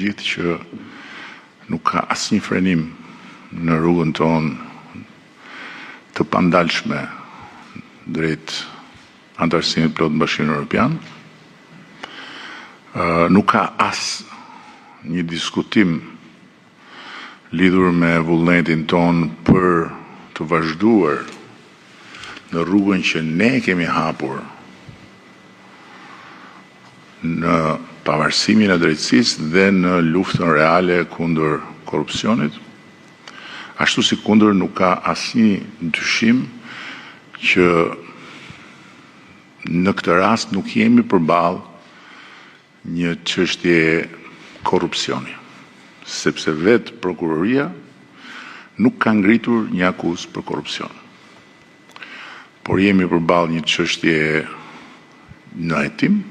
Gjithë që nuk ka asnjë frenim në rrugën tonë të pandalshme drejt antarësimit plot në Bashkimin Evropian. Nuk ka as një diskutim lidhur me vullnetin ton për të vazhduar në rrugën që ne kemi hapur në pavarësimin e drejtësisë dhe në luftën reale kundër korrupsionit, ashtu si kundër nuk ka asnjë dyshim që në këtë rast nuk jemi përballë një çështje korrupsioni, sepse vetë prokuroria nuk ka ngritur një akuzë për korrupsion. Por jemi përballë një çështje në hetim,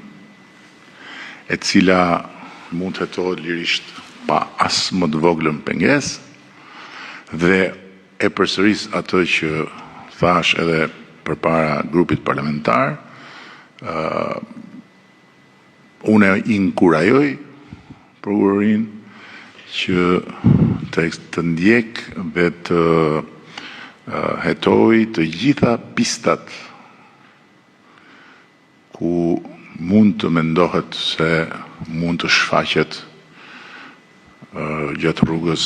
e cila mund të hetohet lirisht pa as më të voglën pengesë, dhe e përsëris atë që thash edhe përpara grupit parlamentar. Unë inkurajoj prokurorinë që të ndjek dhe të hetoj të gjitha pistat ku mund të mendohet se mund të shfaqet gjatë rrugës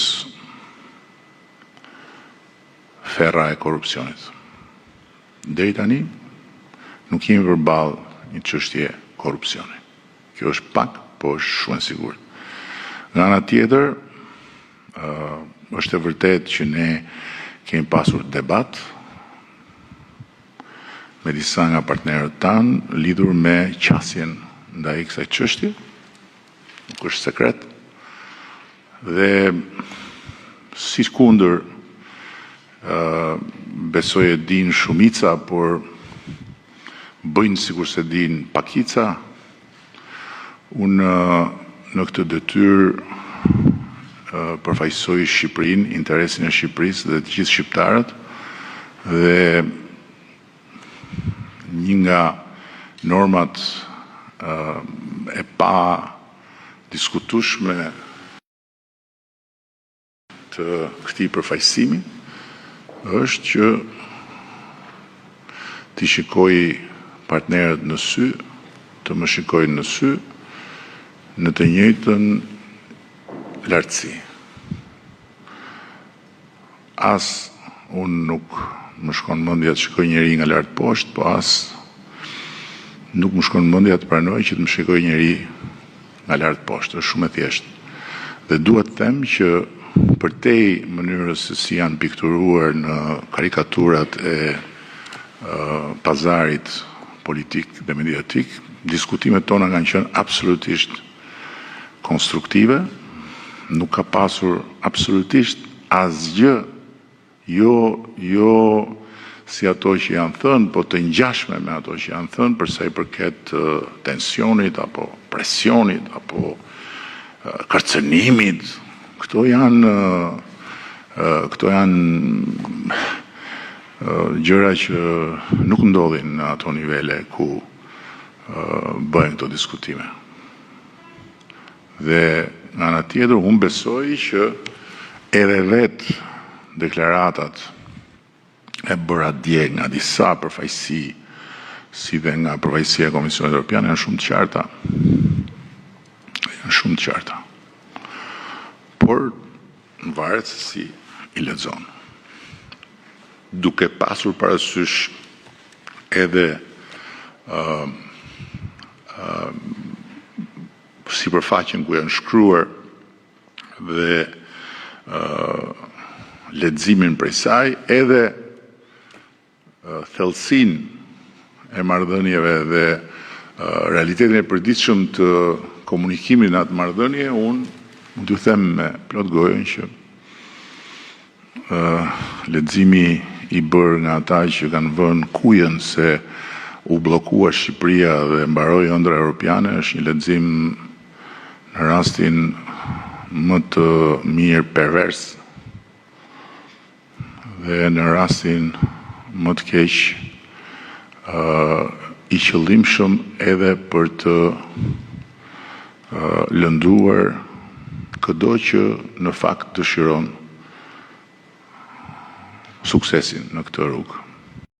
ferra e korrupsionit. Deri tani nuk jemi përballë një çështje korrupsioni. Kjo është pak, po është shumë e sigurt. Nga ana tjetër, është e vërtetë që ne kemi pasur debat me disa nga partnerët tanë lidhur me qasjen ndaj kësaj çështje, nuk është sekret, dhe si kundër besoj e din shumica, por bëjnë sikur se din pakica. Unë në këtë detyrë përfaqësoj Shqipërinë, interesin e Shqipërisë dhe të gjithë shqiptarët, dhe një nga normat e pa diskutueshme të këtij përfaqësimi është që t'i shikoj partnerët në sy, të më shikojnë në sy, në të njëjtën lartësi. As unë nuk më shkon mendja të shikoj njëri nga lart poshtë, po as nuk më shkon mendja të pranoj që të më shikoj njëri nga lart poshtë. Është shumë e thjeshtë. Dhe dua të them që përtej mënyrës se si janë pikturuar në karikaturat e pazarit politik dhe mediatik, diskutimet tona kanë qenë absolutisht konstruktive, nuk ka pasur absolutisht asgjë, jo si ato që janë thënë, po të ngjashme me ato që janë thënë për sa i përket tensionit apo presionit apo kërcënimit. Këto janë gjëra që nuk ndodhin në ato nivele ku bëhen këto diskutime. Dhe nga ana tjetër, unë besoj që edhe vetë deklaratat e bëra dje nga disa përfaqësi, si dhe nga përfaqësia e Komisionit Evropian, janë shumë të qarta. Janë shumë të qarta. Por varet se si i lexon. Duke pasur parasysh edhe sipërfaqen ku janë shkruar dhe leximin prej saj, edhe thellësinë e marrëdhënieve dhe realitetin e përditshëm të komunikimit në atë marrëdhënie, unë mund t'ju them me plot gojën që leximi i bërë nga ata që kanë vënë kujën se u bllokua Shqipëria dhe mbaroi ëndra europiane është një lexim në rastin më të mirë pervers dhe në rastin më të keq i qëllimshëm edhe për të lënduar këdo që në fakt dëshiron suksesin në këtë rrugë.